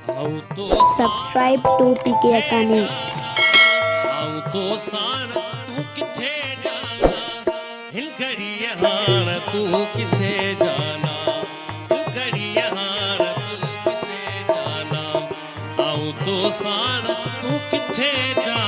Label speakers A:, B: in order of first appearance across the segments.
A: Subscribe to PK Asani.
B: आऊं तो सान तू किथे जाना हिल घड़ी हार तू किथे जाना हिल घड़ी हार तू किथे जाना आऊं तो सान तू किथे जाना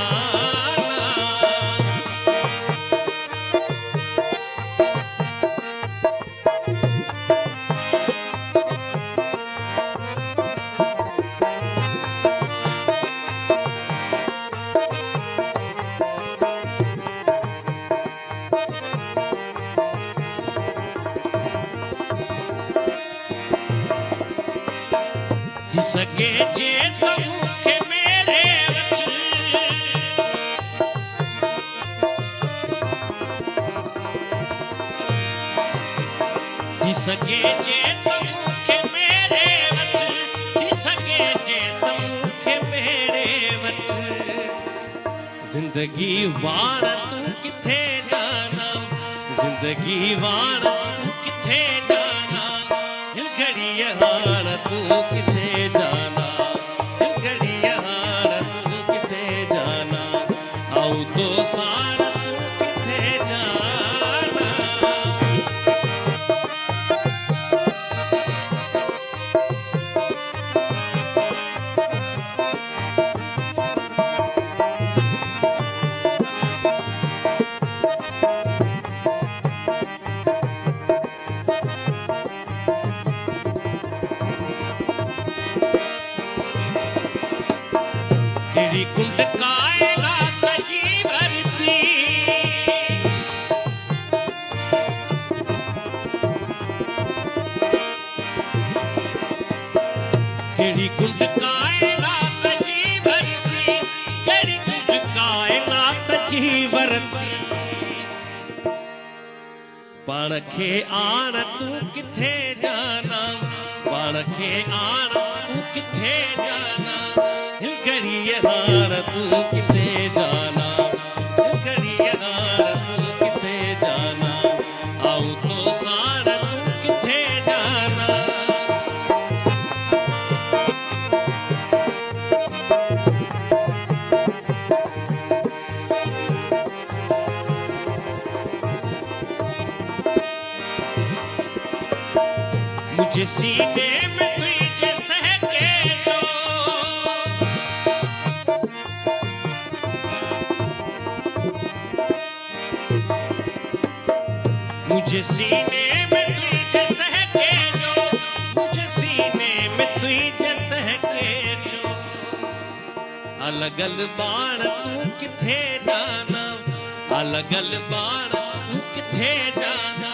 B: सके जे तमुखे मेरे वच सके जे तमुखे मेरे वच सके जे तमुखे मेरे वच जिंदगी वार तू किथे जाना जिंदगी वार तू किथे जाना हिल घड़ी हार तू किथे तो सार तू किथे जाना केड़ी कुंड कायला केड़ी कुंड कायनात जी भरती केड़ी कुंड कायनात जी भरती पाण खे आण तू किथे जाना पाण खे आण तू किथे जाना हिल घड़ी हार तू किथे जाना हिल घड़ी हार तू किथे जाना आऊं तो सार तू किथे जाना मुझे सीने में तुझे सहके जो मुझे सीने में तुझे सहके जो मुझे सीने में तुझे सहके जो अलगल बाण तू किथे जाना अलगल बाण तू किथे जाना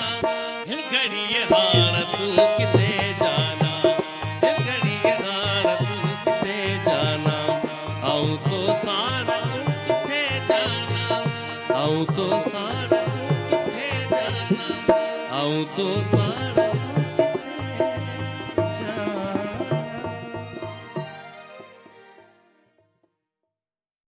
B: हिल घड़ी हार तू किथे जाना हिल घड़ी हार तू किथे जाना आऊं तो सार तू किथे जाना आऊं तो सार तू किथे जाना आऊं तो सार